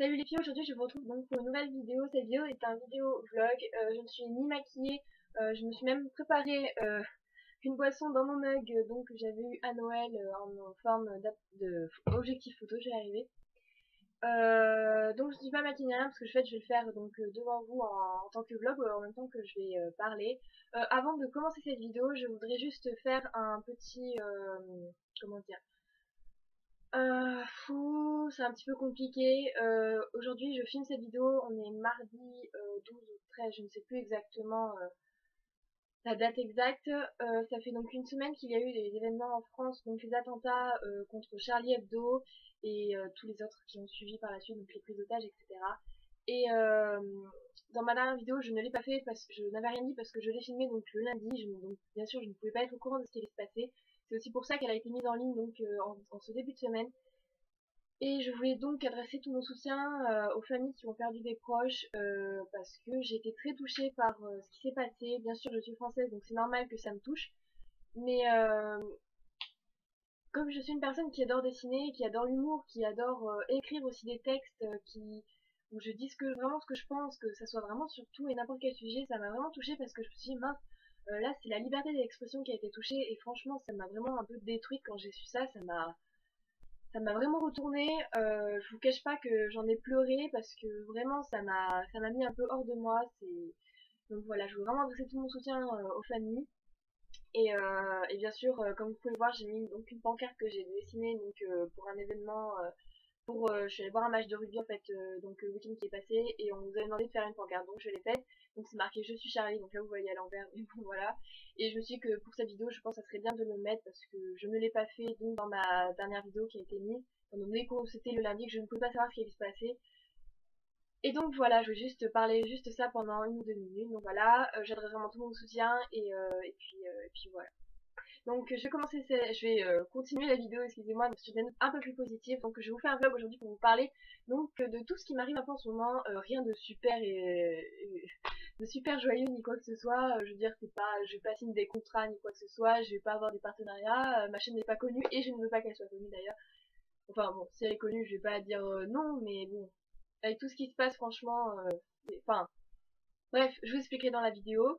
Salut les filles, aujourd'hui je vous retrouve donc pour une nouvelle vidéo. Cette vidéo est un vidéo vlog. Je ne suis ni maquillée, je me suis même préparé une boisson dans mon mug donc que j'avais eu à Noël en forme de objectif photo, je vais y arriver. Donc je ne suis pas maquillée ni rien parce que en fait je vais le faire donc devant vous en tant que vlog en même temps que je vais parler. Avant de commencer cette vidéo, je voudrais juste faire un petit comment dire. C'est un petit peu compliqué. Aujourd'hui, je filme cette vidéo. On est mardi 12 ou 13, je ne sais plus exactement la date exacte. Ça fait donc une semaine qu'il y a eu des événements en France, donc les attentats contre Charlie Hebdo et tous les autres qui ont suivi par la suite, donc les prises d'otages, etc. Et dans ma dernière vidéo, je ne l'ai pas fait parce que je n'avais rien dit parce que je l'ai filmé donc le lundi. Donc bien sûr, je ne pouvais pas être au courant de ce qui allait se passer. C'est aussi pour ça qu'elle a été mise en ligne donc en ce début de semaine. Et je voulais donc adresser tout mon soutien aux familles qui ont perdu des proches parce que j'ai été très touchée par ce qui s'est passé. Bien sûr, je suis française, donc c'est normal que ça me touche. Mais comme je suis une personne qui adore dessiner, qui adore l'humour, qui adore écrire aussi des textes où je dis vraiment ce que je pense, que ça soit vraiment sur tout et n'importe quel sujet, ça m'a vraiment touchée parce que je me suis dit, mince, là c'est la liberté d'expression qui a été touchée et franchement ça m'a vraiment un peu détruite quand j'ai su ça, ça m'a vraiment retourné. Je vous cache pas que j'en ai pleuré parce que vraiment ça m'a mis un peu hors de moi. Donc voilà, je veux vraiment adresser tout mon soutien aux familles. Et bien sûr, comme vous pouvez le voir, j'ai mis donc une pancarte que j'ai dessinée donc pour un événement. Je suis allée voir un match de rugby en fait donc le week-end qui est passé et on nous avait demandé de faire une pancarte donc je l'ai faite. Donc c'est marqué je suis Charlie, donc là vous voyez à l'envers, mais bon voilà. Et je me suis dit que pour cette vidéo je pense que ça serait bien de le mettre parce que je ne l'ai pas fait donc dans ma dernière vidéo qui a été mise. Étant donné que c'était le lundi que je ne pouvais pas savoir ce qui allait se passer. Et donc voilà, je vais juste parler juste ça pendant une ou deux minutes. Donc voilà, j'adresse vraiment tout mon soutien et puis voilà. Donc je vais continuer la vidéo, excusez-moi, sur une note un peu plus positive. Donc je vais vous faire un vlog aujourd'hui pour vous parler donc de tout ce qui m'arrive un peu en ce moment. Rien de super et de super joyeux ni quoi que ce soit. Je veux dire, je vais pas signer des contrats ni quoi que ce soit. Je vais pas avoir des partenariats. Ma chaîne n'est pas connue et je ne veux pas qu'elle soit connue d'ailleurs. Enfin bon, si elle est connue, je vais pas dire non, mais bon, avec tout ce qui se passe, franchement, enfin bref, je vous expliquerai dans la vidéo.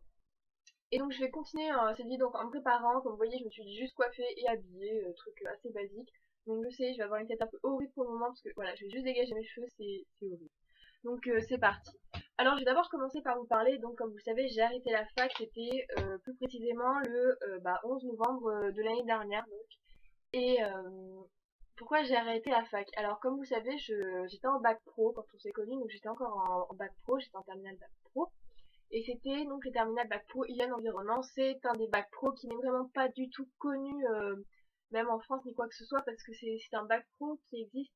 Et donc je vais continuer cette vidéo donc, en me préparant. Comme vous voyez, je me suis juste coiffée et habillée, truc assez basique. Donc je sais, je vais avoir une tête un peu horrible pour le moment parce que voilà, je vais juste dégager mes cheveux, c'est horrible. Donc c'est parti. Alors je vais d'abord commencer par vous parler. Donc comme vous le savez, j'ai arrêté la fac, c'était plus précisément le 11 novembre de l'année dernière. Donc. Et pourquoi j'ai arrêté la fac? Alors comme vous savez, j'étais en bac pro quand on s'est connus, donc j'étais encore en bac pro, j'étais en terminale bac pro. Et c'était donc le terminal bac pro hygiène environnement. C'est un des bacs pro qui n'est vraiment pas du tout connu, même en France ni quoi que ce soit, parce que c'est un bac pro qui existe.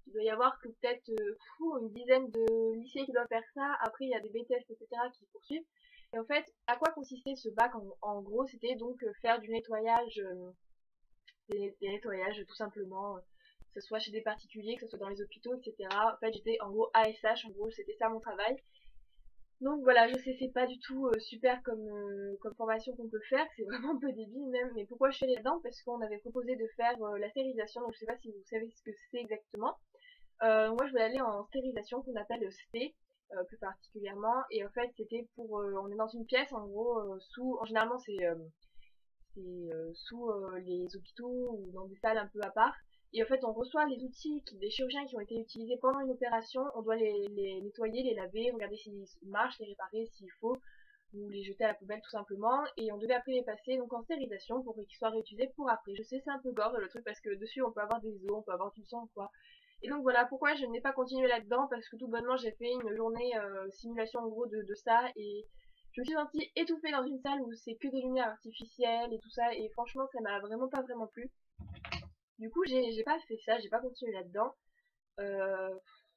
Il doit y avoir que peut-être une dizaine de lycées qui doivent faire ça. Après, il y a des BTS, etc. qui poursuivent. Et en fait, à quoi consistait ce bac en gros? C'était donc faire du nettoyage, des nettoyages tout simplement, que ce soit chez des particuliers, que ce soit dans les hôpitaux, etc. En fait, j'étais en gros ASH, en gros, c'était ça mon travail. Donc voilà, je sais, c'est pas du tout super comme formation qu'on peut faire, c'est vraiment un peu débile même, mais pourquoi je suis allée là-dedans? Parce qu'on avait proposé de faire la stérilisation, donc je sais pas si vous savez ce que c'est exactement. Moi je voulais aller en stérilisation qu'on appelle ST, plus particulièrement, et en fait c'était on est dans une pièce en gros, généralement c'est sous les hôpitaux ou dans des salles un peu à part. Et en fait, on reçoit les outils des chirurgiens qui ont été utilisés pendant une opération. On doit les nettoyer, les laver, regarder s'ils marchent, les réparer s'il faut, ou les jeter à la poubelle tout simplement. Et on devait après les passer donc en stérilisation pour qu'ils soient réutilisés pour après. Je sais, c'est un peu gore le truc parce que dessus on peut avoir des os, on peut avoir du sang quoi. Et donc voilà pourquoi je n'ai pas continué là-dedans parce que tout bonnement j'ai fait une journée simulation en gros de ça et je me suis sentie étouffée dans une salle où c'est que des lumières artificielles et tout ça et franchement ça m'a vraiment pas vraiment plu. Du coup j'ai pas fait ça, j'ai pas continué là-dedans. Euh,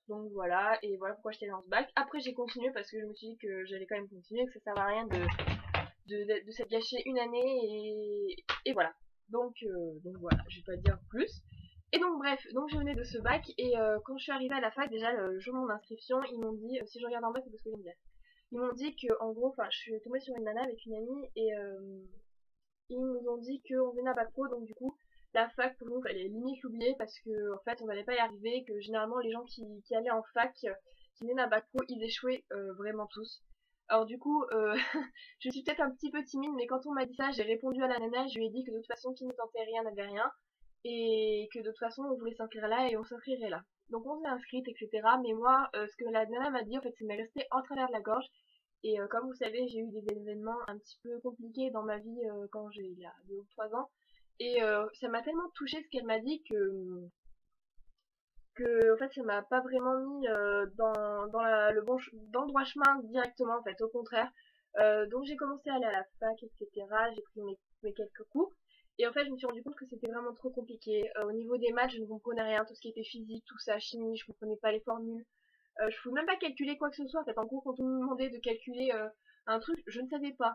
donc voilà, et voilà pourquoi j'étais dans ce bac. Après j'ai continué parce que je me suis dit que j'allais quand même continuer, que ça sert à rien de s'être gâché une année et voilà. Donc voilà, je vais pas dire plus. Et donc bref, donc je venais de ce bac et quand je suis arrivée à la fac, déjà le jour de mon inscription, ils m'ont dit, si je regarde en bas c'est parce que j'aime bien. Ils m'ont dit que en gros, enfin je suis tombée sur une nana avec une amie et ils nous ont dit qu'on venait à bac pro donc du coup la fac pour nous fallait limite l'oublier parce que en fait on n'allait pas y arriver, que généralement les gens qui allaient en fac, qui venaient d'un bac pro, ils échouaient vraiment tous. Alors du coup, je suis peut-être un petit peu timide, mais quand on m'a dit ça, j'ai répondu à la nana, je lui ai dit que de toute façon qui ne tentait rien n'avait rien, et que de toute façon on voulait s'inscrire là et on s'inscrirait là. Donc on s'est inscrite, etc. Mais moi, ce que la nana m'a dit, en fait, c'est m'est resté en travers de la gorge. Et comme vous savez, j'ai eu des événements un petit peu compliqués dans ma vie quand j'ai il y a 2 ou 3 ans. Et ça m'a tellement touchée ce qu'elle m'a dit que en fait ça m'a pas vraiment mis dans le droit chemin directement en fait, au contraire. Donc j'ai commencé à aller à la fac, etc. J'ai pris mes quelques cours. Et en fait je me suis rendu compte que c'était vraiment trop compliqué. Au niveau des maths je ne comprenais rien, tout ce qui était physique, tout ça, chimie, je comprenais pas les formules. Je pouvais même pas calculer quoi que ce soit. En fait, en cours, quand on me demandait de calculer un truc, je ne savais pas.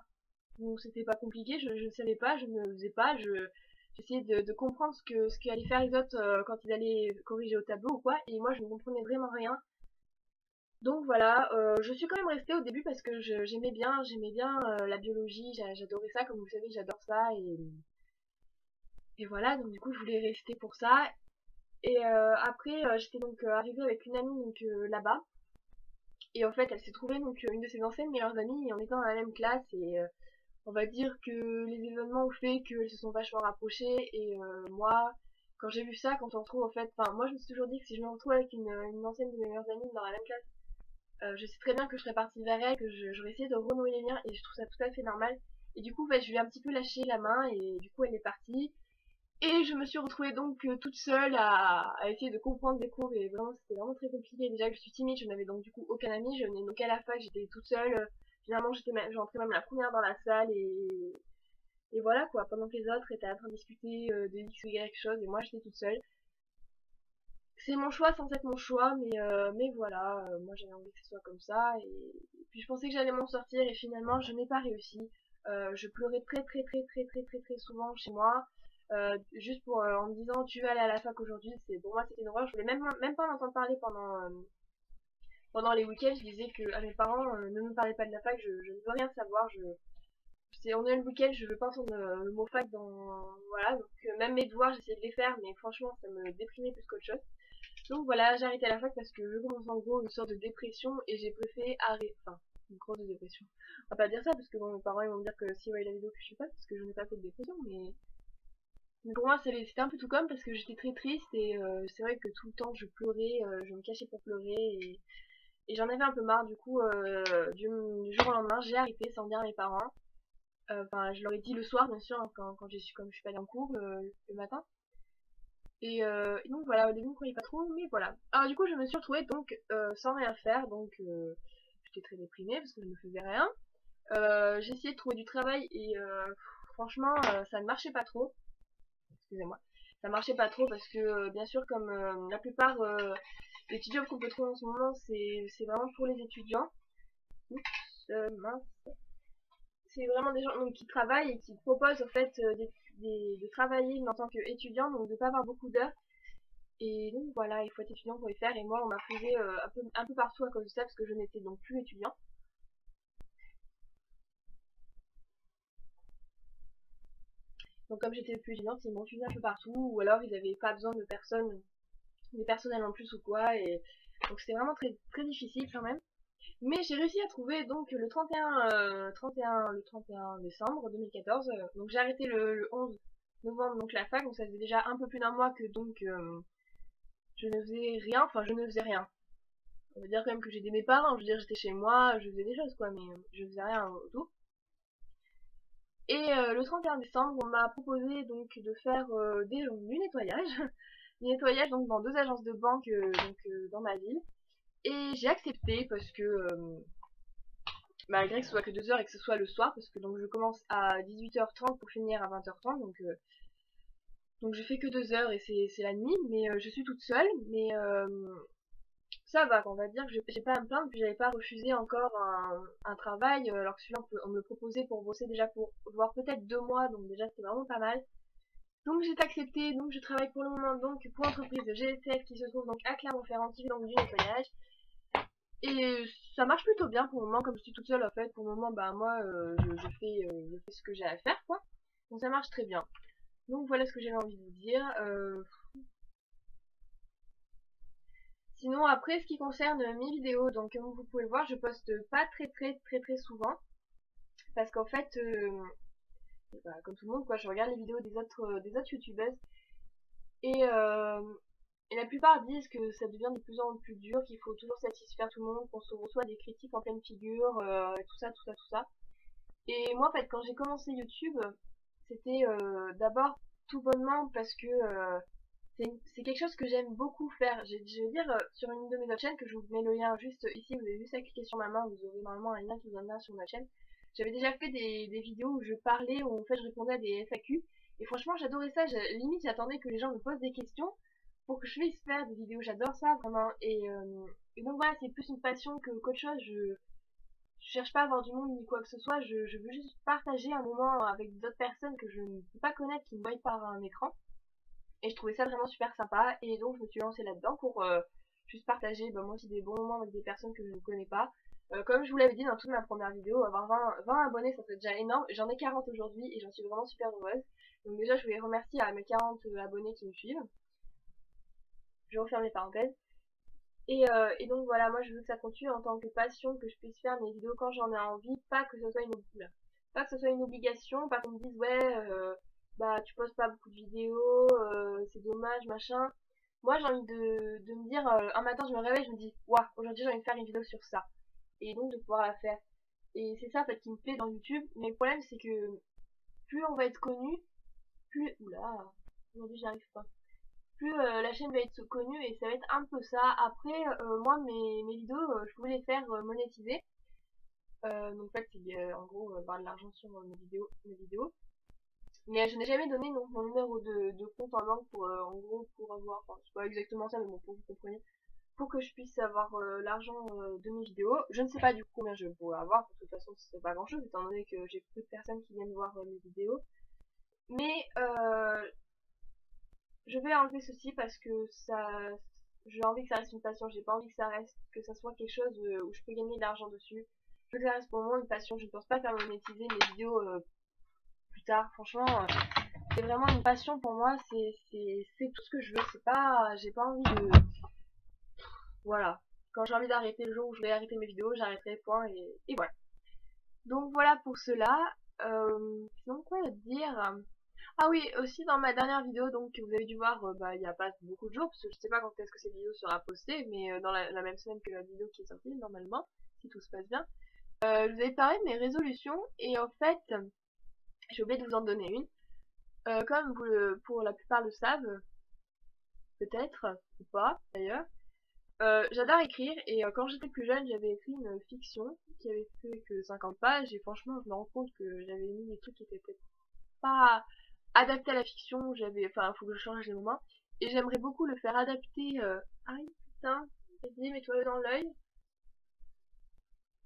Donc c'était pas compliqué, je ne savais pas, je ne le faisais pas, j'essayais de comprendre ce qu'allaient faire les autres quand ils allaient corriger au tableau ou quoi, et moi je ne comprenais vraiment rien. Donc voilà, je suis quand même restée au début parce que j'aimais bien la biologie, j'adorais ça, comme vous savez, j'adore ça, et voilà, donc du coup je voulais rester pour ça. Et après, j'étais donc arrivée avec une amie donc là-bas, et en fait elle s'est trouvée donc une de ses anciennes meilleures amies, et on était dans la même classe, et on va dire que les événements ont fait qu'elles se sont vachement rapprochées, et moi, quand j'ai vu ça, quand on retrouve en fait, enfin moi je me suis toujours dit que si je me retrouve avec une ancienne de mes meilleures amies dans la même classe, je sais très bien que je serais partie vers elle, que j'aurais essayé de renouer les liens, et je trouve ça tout à fait normal. Et du coup, en fait, je lui ai un petit peu lâché la main, et du coup elle est partie. Et je me suis retrouvée donc toute seule à essayer de comprendre des cours, et vraiment c'était vraiment très compliqué. Déjà que je suis timide, je n'avais donc du coup aucun ami, je venais donc à la fac, j'étais toute seule. Généralement j'entrais même la première dans la salle, et voilà quoi, pendant que les autres étaient en train de discuter de X ou Y chose, et moi j'étais toute seule. C'est mon choix sans être mon choix, mais voilà, moi j'avais envie que ce soit comme ça, et puis je pensais que j'allais m'en sortir, et finalement je n'ai pas réussi. Je pleurais très très très très très très très souvent chez moi, juste en me disant tu vas aller à la fac aujourd'hui, pour moi c'était une horreur, je voulais même pas en entendre parler pendant les week-ends, je disais à mes parents ne me parlez pas de la fac, je ne veux rien savoir, on est le week-end, je veux pas entendre le mot fac voilà, donc même mes devoirs j'essayais de les faire, mais franchement ça me déprimait plus qu'autre chose. Donc voilà, j'ai arrêté la fac parce que je commençais en gros une sorte de dépression, et j'ai préféré arrêter, enfin une grosse dépression. On va pas dire ça parce que bon, mes parents ils vont me dire que si ouais la vidéo que je suis pas parce que je n'ai pas fait de dépression, mais pour moi c'était un peu tout comme parce que j'étais très triste, et c'est vrai que tout le temps je pleurais, je me cachais pour pleurer, et j'en avais un peu marre. Du coup du jour au lendemain j'ai arrêté sans dire à mes parents. Enfin je leur ai dit le soir bien sûr, hein, comme je suis pas allée en cours le matin. Et donc voilà, au début, je ne croyais pas trop, mais voilà. Alors du coup, je me suis retrouvée donc sans rien faire, donc j'étais très déprimée parce que je ne faisais rien. J'ai essayé de trouver du travail, et franchement, ça ne marchait pas trop. Excusez-moi. Ça marchait pas trop parce que, bien sûr, comme la plupart des jobs qu'on peut trouver en ce moment, c'est vraiment pour les étudiants. Oups, mince. C'est vraiment des gens donc, qui travaillent et qui proposent en fait de travailler en tant qu'étudiant, donc de pas avoir beaucoup d'heures. Et donc voilà, il faut être étudiant pour y faire, et moi on m'a refusé un peu partout à cause de ça parce que je n'étais donc plus étudiant. Donc comme j'étais plus étudiante, ils m'ont refusé un peu partout, ou alors ils n'avaient pas besoin de personnes, des personnels en plus ou quoi, et donc c'était vraiment très, très difficile quand même. Mais j'ai réussi à trouver donc le 31 décembre 2014, donc j'ai arrêté le 11 novembre donc la fac, donc ça faisait déjà un peu plus d'un mois que donc je ne faisais rien, enfin je ne faisais rien. On va dire quand même que j'aidais mes parents, je veux dire j'étais chez moi, je faisais des choses quoi, mais je faisais rien autour. Et le 31 décembre, on m'a proposé donc de faire du nettoyage, du nettoyage donc dans 2 agences de banque dans ma ville. Et j'ai accepté parce que malgré que ce soit que 2 heures et que ce soit le soir, parce que donc je commence à 18h30 pour finir à 20h30, donc je fais que 2 heures et c'est la nuit, mais je suis toute seule, mais ça va, on va dire que j'ai pas à me plaindre, puis j'avais pas refusé encore un travail, alors que celui-là on me le proposait pour bosser déjà pour voir peut-être 2 mois, donc déjà c'était vraiment pas mal. Donc j'ai accepté, donc je travaille pour le moment donc pour l'entreprise de GSF qui se trouve donc à Clermont-Ferrand, qui fait donc du nettoyage. Et ça marche plutôt bien pour le moment, comme je suis toute seule en fait, pour le moment bah moi je fais ce que j'ai à faire quoi. Donc ça marche très bien. Donc voilà ce que j'avais envie de vous dire. Sinon après ce qui concerne mes vidéos, donc comme vous pouvez le voir, je poste pas très souvent. Parce qu'en fait, bah, comme tout le monde quoi, je regarde les vidéos des autres youtubeuses. Et, euh, et la plupart disent que ça devient de plus en plus dur, qu'il faut toujours satisfaire tout le monde, qu'on se reçoit des critiques en pleine figure, tout ça, tout ça, tout ça. Et moi en fait quand j'ai commencé YouTube, c'était d'abord tout bonnement parce que c'est quelque chose que j'aime beaucoup faire. Je veux dire, sur une de mes autres chaînes, que je vous mets le lien juste ici, vous avez juste à cliquer sur ma main, vous aurez normalement un lien qui vous emmènera sur ma chaîne. J'avais déjà fait des vidéos où je parlais, où en fait je répondais à des FAQ. Et franchement j'adorais ça, limite j'attendais que les gens me posent des questions pour que je puisse faire des vidéos, j'adore ça vraiment. Et donc voilà, c'est plus une passion que qu'autre chose. Je cherche pas à avoir du monde ni quoi que ce soit, je veux juste partager un moment avec d'autres personnes que je ne peux pas connaître qui me voient par un écran. Et je trouvais ça vraiment super sympa et donc je me suis lancée là-dedans pour juste partager moi aussi des bons moments avec des personnes que je ne connais pas. Comme je vous l'avais dit dans toute ma première vidéo, avoir 20 abonnés ça serait déjà énorme. J'en ai 40 aujourd'hui et j'en suis vraiment super heureuse. Donc déjà je voulais remercier à mes 40 abonnés qui me suivent. Je referme les parenthèses. Et donc voilà, moi je veux que ça continue en tant que passion, que je puisse faire mes vidéos quand j'en ai envie, pas que ce soit pas que ce soit une obligation, pas qu'on me dise ouais bah tu postes pas beaucoup de vidéos, c'est dommage, machin. Moi j'ai envie de me dire, un matin je me réveille, je me dis waouh, aujourd'hui j'ai envie de faire une vidéo sur ça. Et donc de pouvoir la faire. Et c'est ça en fait qui me plaît dans YouTube, mais le problème c'est que plus on va être connu, plus. Oula, aujourd'hui j'y arrive pas, plus la chaîne va être connue et ça va être un peu ça. Après, moi, mes vidéos, je voulais les faire monétiser. Donc en fait, c'est en gros avoir de l'argent sur mes vidéos. Mais je n'ai jamais donné donc, mon numéro de compte en banque pour, en gros, pour avoir, enfin, c'est pas exactement ça, mais bon, pour que vous compreniez, pour que je puisse avoir l'argent de mes vidéos. Je ne sais pas du coup combien je pourrais avoir, parce que de toute façon, c'est pas grand chose, étant donné que j'ai peu de personnes qui viennent voir mes vidéos. Mais je vais enlever ceci parce que ça, j'ai envie que ça reste une passion, j'ai pas envie que ça reste, que ça soit quelque chose où je peux gagner de l'argent dessus. Je veux que ça reste pour moi une passion, je ne pense pas faire monétiser mes vidéos plus tard, franchement, c'est vraiment une passion pour moi, c'est tout ce que je veux, c'est pas, j'ai pas envie de, voilà. Quand j'ai envie d'arrêter le jour où je vais arrêter mes vidéos, j'arrêterai, point, et voilà. Donc voilà pour cela, sinon quoi dire? Ah oui, aussi dans ma dernière vidéo, donc que vous avez dû voir, bah il n'y a pas beaucoup de jours, parce que je sais pas quand est-ce que cette vidéo sera postée, mais dans la même semaine que la vidéo qui est sortie, normalement, si tout se passe bien. Je vous avais parlé de mes résolutions, et en fait, j'ai oublié de vous en donner une. Comme pour la plupart le savent, peut-être, ou pas d'ailleurs, j'adore écrire, et quand j'étais plus jeune, j'avais écrit une fiction qui avait fait que 50 pages, et franchement, je me rends compte que j'avais mis des trucs qui étaient peut-être pas adapté à la fiction, enfin, faut que je change les moments, et j'aimerais beaucoup le faire adapter, aïe, putain, vas-y, mets-toi dans l'œil.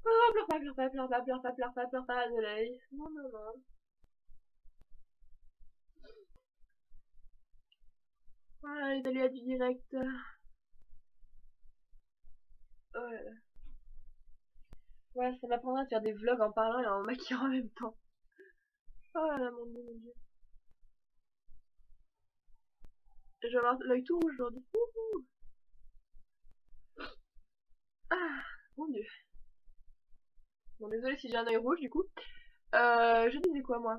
Oh, pleure pas, pleure pas, pleure pas, pleure pas, pleure pas, pleure pas de l'œil. Non, non, non. Ah, les aléas du direct. Oh là là. Ouais, ça m'apprendra à faire des vlogs en parlant et en maquillant en même temps. Oh là là, mon dieu, mon dieu. Je vais avoir l'œil tout rouge aujourd'hui. Ouhou. Ah, mon dieu. Bon, désolé si j'ai un œil rouge du coup. Je disais quoi moi?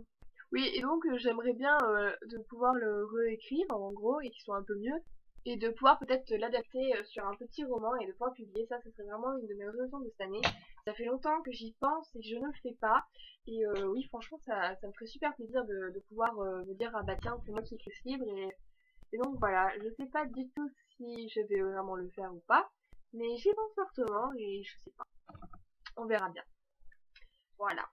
Oui, et donc j'aimerais bien de pouvoir le réécrire en gros et qu'il soit un peu mieux et de pouvoir peut-être l'adapter sur un petit roman et de pouvoir publier ça, serait vraiment une de mes résolutions de cette année. Ça fait longtemps que j'y pense et que je ne le fais pas et oui franchement ça me ferait super plaisir de pouvoir me dire ah bah tiens c'est moi qui écris ce livre et donc voilà, je sais pas du tout si je vais vraiment le faire ou pas, mais j'y pense fortement et je sais pas, on verra bien. Voilà.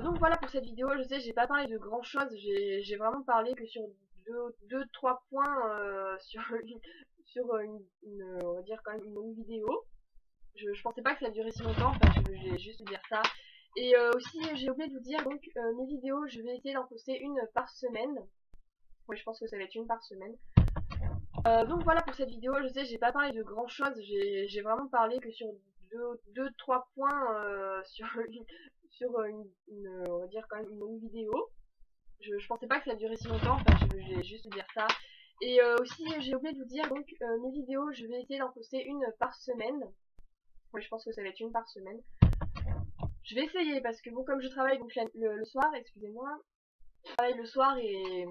Donc voilà pour cette vidéo, je sais j'ai pas parlé de grand chose, j'ai vraiment parlé que sur deux trois points sur, sur on va dire quand même une longue vidéo. Je pensais pas que ça durait si longtemps, enfin je voulais juste dire ça. Et aussi j'ai oublié de vous dire donc mes vidéos je vais essayer d'en poster une par semaine. Oui je pense que ça va être une par semaine. Donc voilà pour cette vidéo, je sais j'ai pas parlé de grand chose, j'ai vraiment parlé que sur deux trois points sur, sur on va dire quand même une longue vidéo. Je pensais pas que ça durait si longtemps, enfin je vais juste dire ça. Et aussi j'ai oublié de vous dire, donc mes vidéos, je vais essayer d'en poster une par semaine. Ouais, je pense que ça va être une par semaine. Je vais essayer parce que bon, comme je travaille donc le soir, excusez-moi, je travaille le soir et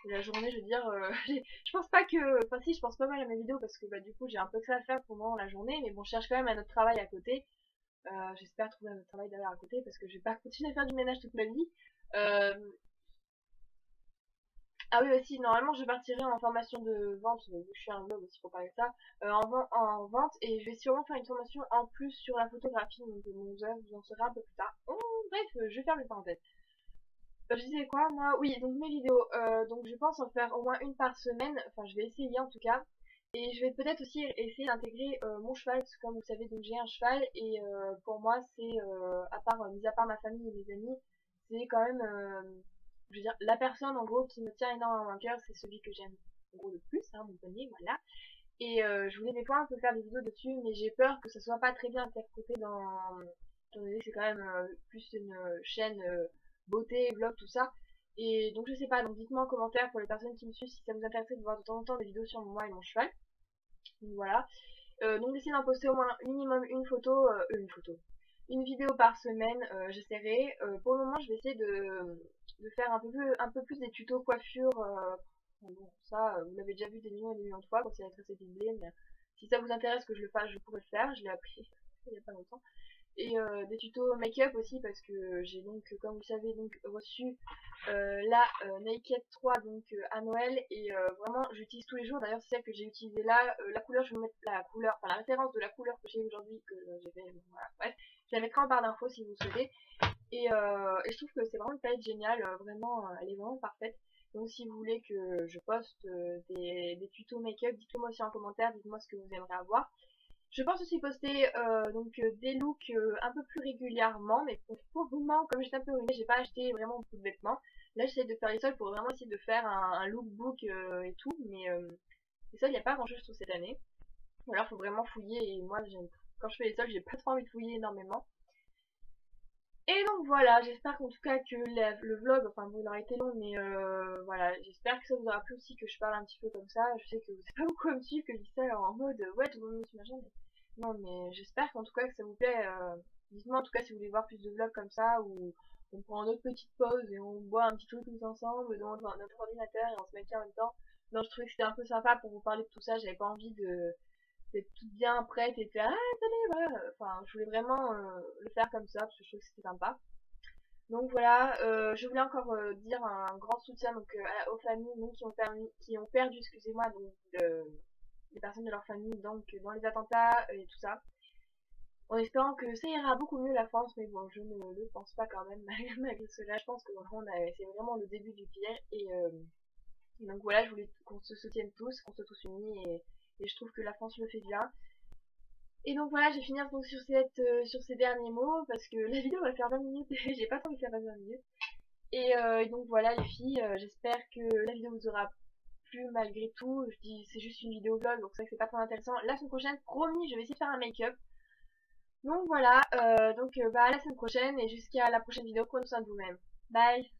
la journée, je veux dire, je pense pas que, enfin si, je pense pas mal à mes vidéos parce que bah du coup j'ai un peu que ça à faire pendant la journée, mais bon, je cherche quand même un autre travail à côté. J'espère trouver un autre travail derrière à côté parce que je vais pas continuer à faire du ménage toute ma vie. Euh, Ah oui aussi, normalement je partirai en formation de vente, vu que je suis un blog aussi pour parler de ça, en vente et je vais sûrement faire une formation en plus sur la photographie, donc mon vous en saurez un peu plus tard. Oh, bref, je vais faire les parenthèses. Je disais quoi moi? Oui, donc mes vidéos, donc je pense en faire au moins une par semaine, enfin je vais essayer en tout cas. Et je vais peut-être aussi essayer d'intégrer mon cheval, parce que comme vous savez, donc j'ai un cheval, et pour moi c'est, mis à part ma famille et mes amis, c'est quand même, je veux dire, la personne en gros qui me tient énormément à cœur, c'est celui que j'aime en gros le plus, hein, mon poney, voilà. Et je voulais des fois un peu faire des vidéos dessus, mais j'ai peur que ça soit pas très bien interprété étant donné que c'est quand même plus une chaîne beauté, vlog, tout ça. Et donc je sais pas, donc dites-moi en commentaire pour les personnes qui me suivent si ça vous intéresse de voir de temps en temps des vidéos sur moi et mon cheval. Donc voilà. Donc d'essayer d'en poster au moins minimum une vidéo par semaine, j'essaierai. Pour le moment, je vais essayer de faire un peu plus des tutos coiffure. Bon, ça, vous l'avez déjà vu des millions et des millions de fois quand il y a tracé des blés, mais si ça vous intéresse que je le fasse, je pourrais le faire. Je l'ai appris il y a pas longtemps. Et des tutos make-up aussi parce que j'ai donc, comme vous savez, donc reçu la Naked 3 donc à Noël et vraiment j'utilise tous les jours. D'ailleurs c'est celle que j'ai utilisée là. La couleur, je vais vous mettre la couleur, enfin la référence de la couleur que j'ai aujourd'hui que j'avais. Voilà, bref, je la mettrai en barre d'infos si vous souhaitez. Et je trouve que c'est vraiment une palette géniale. Vraiment, elle est vraiment parfaite. Donc si vous voulez que je poste des tutos make-up, dites-le moi aussi en commentaire. Dites-moi ce que vous aimeriez avoir. Je pense aussi poster des looks un peu plus régulièrement, mais pour le moment, comme j'étais un peu ruinée, j'ai pas acheté vraiment beaucoup de vêtements. Là, j'essaie de faire les soldes pour vraiment essayer de faire un lookbook et tout, mais les soldes, il n'y a pas grand chose je trouve cette année. Ou alors, faut vraiment fouiller, et moi, quand je fais les soldes, j'ai pas trop envie de fouiller énormément. Et donc voilà, j'espère qu'en tout cas que le vlog, enfin bon, il aura été long, mais voilà, j'espère que ça vous aura plu aussi que je parle un petit peu comme ça. Je sais que vous n'êtes pas beaucoup à me suivre, que je dis ça en mode ouais, tout le monde me suit, machin, mais non, mais j'espère qu'en tout cas que ça vous plaît. Dites-moi en tout cas si vous voulez voir plus de vlogs comme ça, où on prend notre petite pause et on boit un petit truc tous ensemble devant notre ordinateur et on se met en même temps. Non, je trouvais que c'était un peu sympa pour vous parler de tout ça, j'avais pas envie d'être toute bien prête et de faire ah salut voilà, enfin je voulais vraiment le faire comme ça parce que je trouve que c'était sympa. Donc voilà, je voulais encore dire un grand soutien donc aux familles donc, qui ont perdu, excusez-moi, donc les personnes de leur famille donc dans les attentats et tout ça. En espérant que ça ira beaucoup mieux la France, mais bon, je ne le pense pas quand même malgré cela. Je pense que c'est vraiment le début du pire et donc voilà, je voulais qu'on se soutienne tous, qu'on soit tous unis et je trouve que la France le fait bien. Et donc voilà, je vais finir donc sur ces derniers mots parce que la vidéo va faire 20 minutes et j'ai pas trop envie que ça fasse 20 minutes. Et donc voilà les filles, j'espère que la vidéo vous aura plu malgré tout. Je dis c'est juste une vidéo vlog donc c'est vrai que c'est pas très intéressant. La semaine prochaine, promis, je vais essayer de faire un make-up. Donc voilà, bah à la semaine prochaine et jusqu'à la prochaine vidéo, prenez soin de vous-même. Bye!